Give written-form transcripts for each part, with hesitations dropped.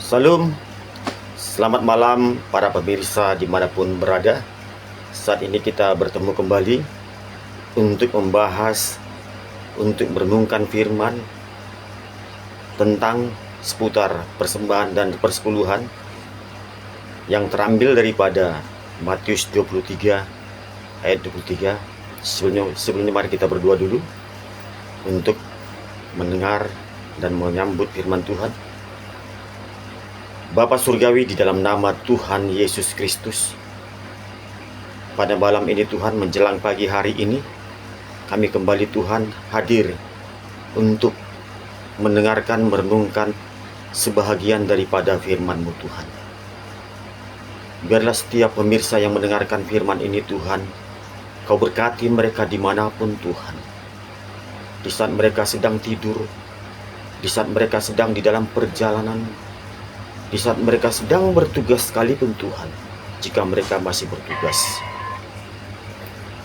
Salam, selamat malam para pemirsa dimanapun berada. Saat ini kita bertemu kembali untuk membahas, untuk merenungkan firman tentang seputar persembahan dan persepuluhan yang terambil daripada Matius 23 ayat 23. Sebelumnya mari kita berdoa dulu untuk mendengar dan menyambut firman Tuhan. Bapa Surgawi, di dalam nama Tuhan Yesus Kristus, pada malam ini Tuhan, menjelang pagi hari ini, kami kembali Tuhan hadir untuk mendengarkan, merenungkan sebahagian daripada firman-Mu Tuhan. Biarlah setiap pemirsa yang mendengarkan firman ini Tuhan, Kau berkati mereka dimanapun Tuhan. Di saat mereka sedang tidur, di saat mereka sedang di dalam perjalanan, di saat mereka sedang bertugas sekalipun Tuhan, jika mereka masih bertugas,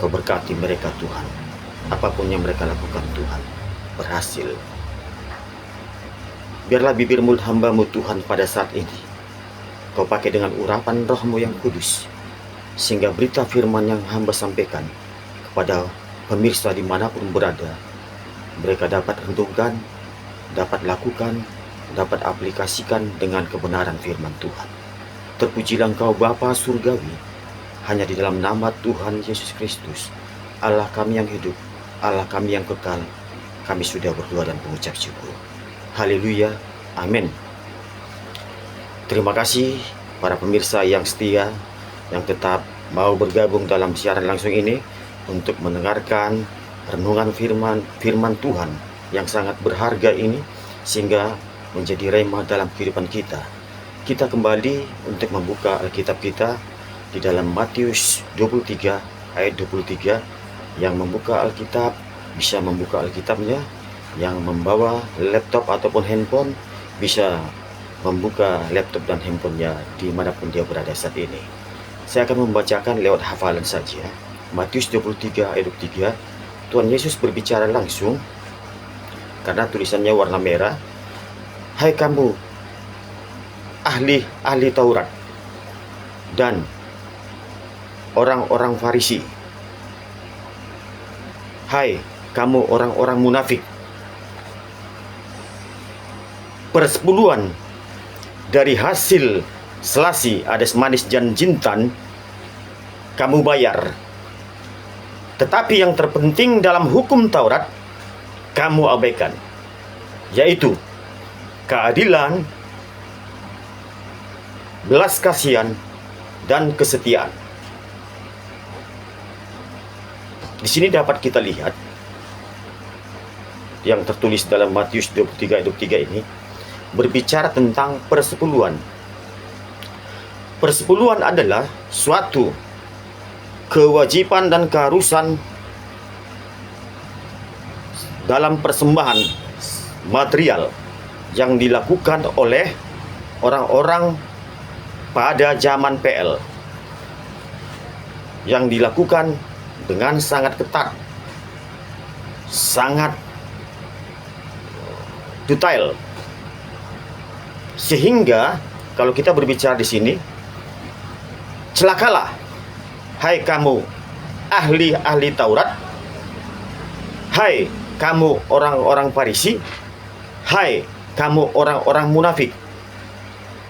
Kau berkati mereka Tuhan. Apapun yang mereka lakukan Tuhan, berhasil. Biarlah bibir mulut hamba-Mu Tuhan pada saat ini Kau pakai dengan urapan Roh-Mu yang kudus, sehingga berita firman yang hamba sampaikan kepada pemirsa dimanapun berada, mereka dapat renungkan, dapat lakukan, dapat aplikasikan dengan kebenaran firman Tuhan. Terpujilah Engkau Bapa Surgawi, hanya di dalam nama Tuhan Yesus Kristus, Allah kami yang hidup, Allah kami yang kekal, kami sudah berdoa dan mengucap syukur. Haleluya, amin. Terima kasih para pemirsa yang setia, yang tetap mau bergabung dalam siaran langsung ini untuk mendengarkan renungan firman Tuhan yang sangat berharga ini, sehingga menjadi rema dalam kehidupan kita. Kita kembali untuk membuka Alkitab kita di dalam Matius 23 ayat 23. Yang membuka Alkitab bisa membuka Alkitabnya, yang membawa laptop ataupun handphone bisa membuka laptop dan handphonenya dimanapun dia berada saat ini. Saya akan membacakan lewat hafalan saja. Matius 23 ayat 23. Tuhan Yesus berbicara langsung karena tulisannya warna merah. Hai kamu ahli Taurat dan orang-orang Farisi, hai kamu orang-orang munafik, persepuluhan dari hasil selasi ades manis dan jintan kamu bayar, tetapi yang terpenting dalam hukum Taurat kamu abaikan, yaitu keadilan, belas kasihan, dan kesetiaan. Di sini dapat kita lihat yang tertulis dalam Matius 23 ayat 23 ini berbicara tentang persepuluhan. Persepuluhan adalah suatu kewajiban dan keharusan dalam persembahan material yang dilakukan oleh orang-orang pada zaman PL, yang dilakukan dengan sangat ketat, sangat detail, sehingga kalau kita berbicara di sini, celakalah hai kamu ahli Taurat, hai kamu orang-orang Farisi, hai kamu orang-orang munafik.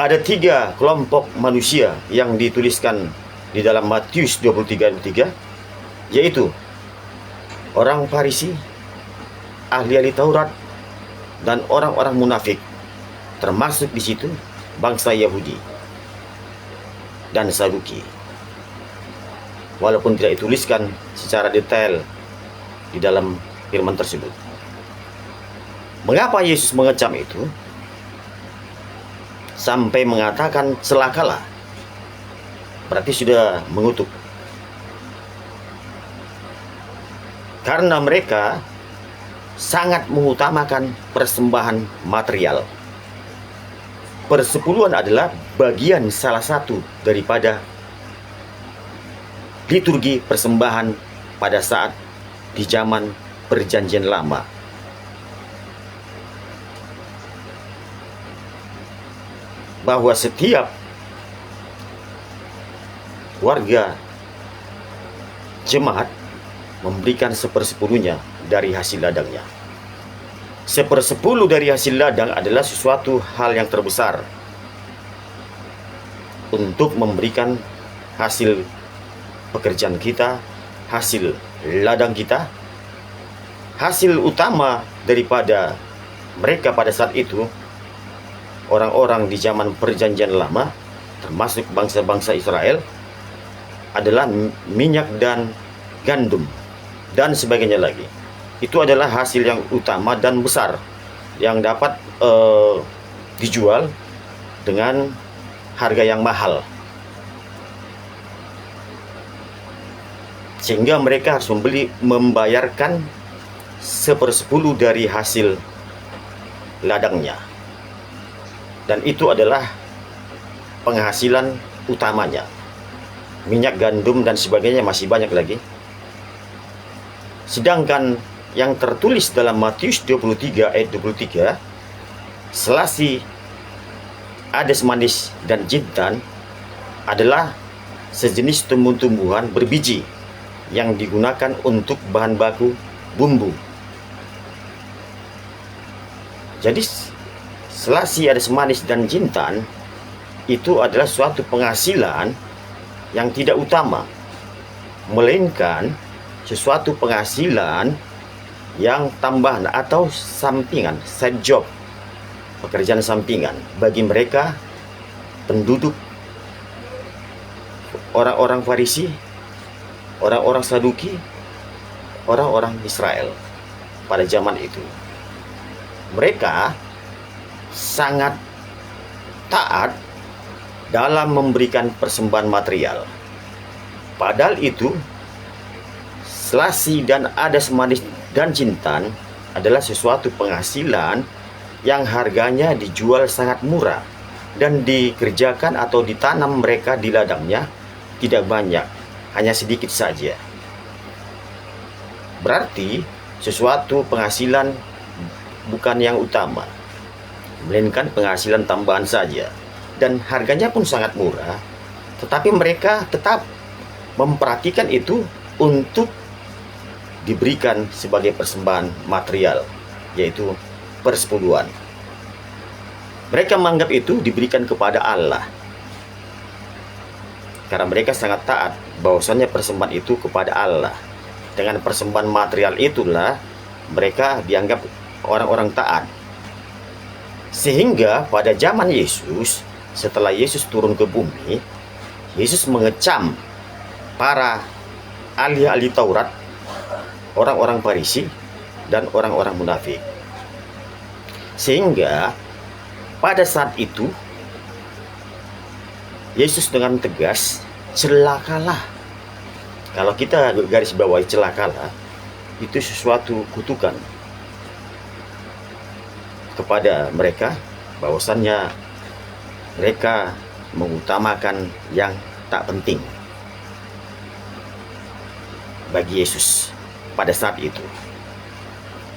Ada 3 kelompok manusia yang dituliskan di dalam Matius 23 ayat 3, yaitu orang Farisi, ahli-ahli Taurat, dan orang-orang munafik, termasuk di situ bangsa Yahudi dan Saduki. Walaupun tidak dituliskan secara detail di dalam firman tersebut. Mengapa Yesus mengecam itu sampai mengatakan celakalah? Berarti sudah mengutuk. Karena mereka sangat mengutamakan persembahan material. Persepuluhan adalah bagian salah satu daripada liturgi persembahan pada saat di zaman Perjanjian Lama. bahwa setiap warga jemaat memberikan 1/10 dari hasil ladangnya. 1/10 dari hasil ladang adalah sesuatu hal yang terbesar untuk memberikan hasil pekerjaan kita, hasil ladang kita. Hasil utama daripada mereka pada saat itu, orang-orang di zaman Perjanjian Lama, termasuk bangsa-bangsa Israel, adalah minyak dan gandum dan sebagainya lagi. Itu adalah hasil yang utama dan besar yang dapat dijual dengan harga yang mahal, sehingga mereka harus membayarkan 1/10 dari hasil ladangnya, dan itu adalah penghasilan utamanya. Minyak, gandum, dan sebagainya masih banyak lagi. Sedangkan yang tertulis dalam Matius 23 ayat 23, selasi, ades manis, dan jintan adalah sejenis tumbuh-tumbuhan berbiji yang digunakan untuk bahan baku bumbu. Jadi selasi, ades manis, dan jintan itu adalah suatu penghasilan yang tidak utama, melainkan sesuatu penghasilan yang tambahan atau sampingan, side job, pekerjaan sampingan bagi mereka penduduk, orang-orang Farisi, orang-orang Saduki, orang-orang Israel pada zaman itu. Mereka sangat taat dalam memberikan persembahan material. Padahal itu selasi dan ades manis dan jintan adalah sesuatu penghasilan yang harganya dijual sangat murah dan dikerjakan atau ditanam mereka di ladangnya tidak banyak, hanya sedikit saja. Berarti sesuatu penghasilan bukan yang utama, melainkan penghasilan tambahan saja, dan harganya pun sangat murah. Tetapi mereka tetap memperhatikan itu untuk diberikan sebagai persembahan material, yaitu 1/10. Mereka menganggap itu diberikan kepada Allah, karena mereka sangat taat bahwasannya persembahan itu kepada Allah. Dengan persembahan material itulah mereka dianggap orang-orang taat. Sehingga pada zaman Yesus, setelah Yesus turun ke bumi, Yesus mengecam para ahli-ahli Taurat, orang-orang Farisi, dan orang-orang munafik. Sehingga pada saat itu Yesus dengan tegas, celakalah. Kalau kita garis bawahi celakalah, itu sesuatu kutukan kepada mereka, bahwasannya mereka mengutamakan yang tak penting bagi Yesus pada saat itu.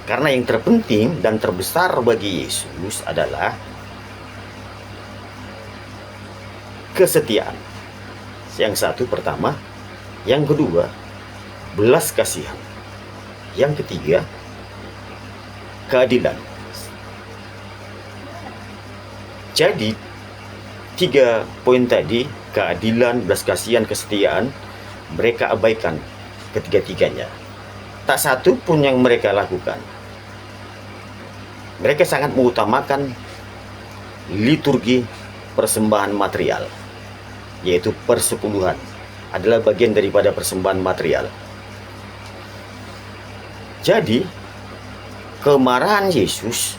Karena yang terpenting dan terbesar bagi Yesus adalah kesetiaan. Yang satu pertama, yang kedua belas kasihan, yang ketiga keadilan. Jadi 3 poin tadi, keadilan, belas kasihan, kesetiaan, mereka abaikan ketiga-tiganya. Tak satu pun yang mereka lakukan. Mereka sangat mengutamakan liturgi persembahan material, yaitu 1/10 adalah bagian daripada persembahan material. Jadi kemarahan Yesus,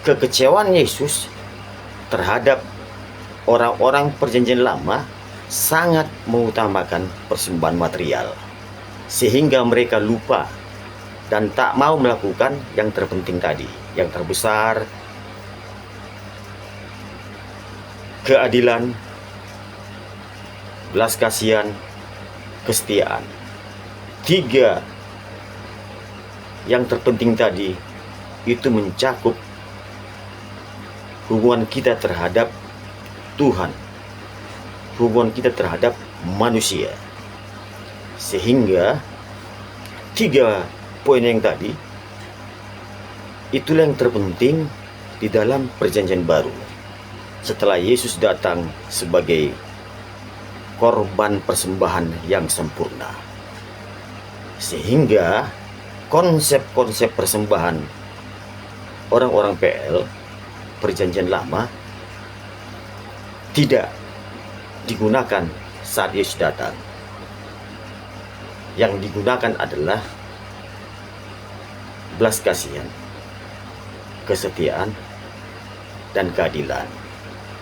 kekecewaan Yesus terhadap orang-orang Perjanjian Lama sangat mengutamakan persembahan material, sehingga mereka lupa dan tak mau melakukan yang terpenting tadi, yang terbesar, keadilan, belas kasihan, kesetiaan. 3 yang terpenting tadi itu mencakup hubungan kita terhadap Tuhan, hubungan kita terhadap manusia. Sehingga 3 poin yang tadi, itulah yang terpenting di dalam perjanjian baru. Setelah Yesus datang sebagai korban persembahan yang sempurna. Sehingga konsep-konsep persembahan orang-orang PL perjanjian lama tidak digunakan saat Yesus datang. Yang digunakan adalah belas kasihan, kesetiaan, dan keadilan.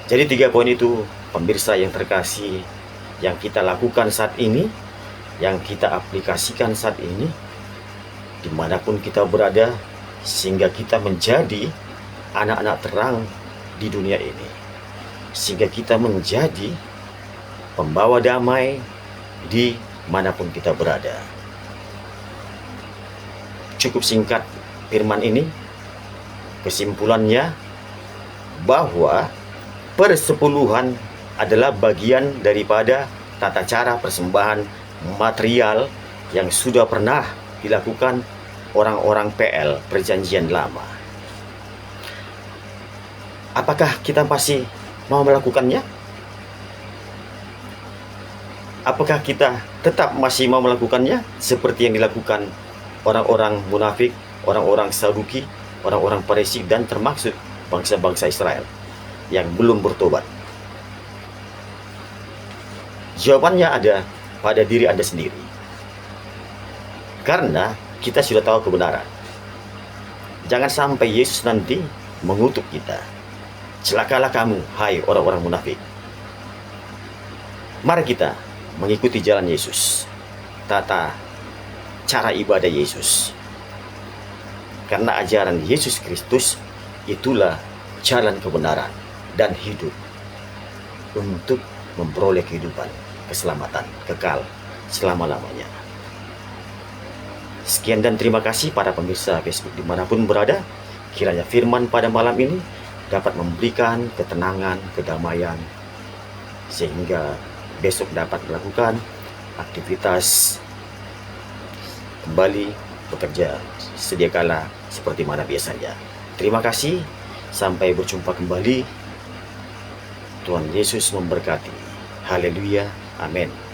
Jadi 3 poin itu, pemirsa yang terkasih, yang kita lakukan saat ini, yang kita aplikasikan saat ini, dimanapun kita berada, sehingga kita menjadi anak-anak terang di dunia ini. Sehingga kita menjadi pembawa damai di manapun kita berada. Cukup singkat firman ini. Kesimpulannya bahwa persepuluhan adalah bagian daripada tata cara persembahan material yang sudah pernah dilakukan orang-orang PL perjanjian lama. Apakah kita masih mau melakukannya? Apakah kita tetap masih mau melakukannya seperti yang dilakukan orang-orang munafik, orang-orang Saduki, orang-orang Farisi, dan termasuk bangsa-bangsa Israel yang belum bertobat? Jawabannya ada pada diri Anda sendiri. Karena kita sudah tahu kebenaran. Jangan sampai Yesus nanti mengutuk kita. Celakalah kamu, hai orang-orang munafik. Mari kita mengikuti jalan Yesus, tata cara ibadah Yesus. Karena ajaran Yesus Kristus itulah jalan kebenaran dan hidup untuk memperoleh kehidupan, keselamatan kekal selama-lamanya. Sekian dan terima kasih para pemirsa Facebook dimanapun berada. Kiranya firman pada malam ini dapat memberikan ketenangan, kedamaian, sehingga besok dapat melakukan aktivitas kembali bekerja sedia kala seperti mana biasanya. Terima kasih, sampai berjumpa kembali. Tuhan Yesus memberkati. Haleluya, amin.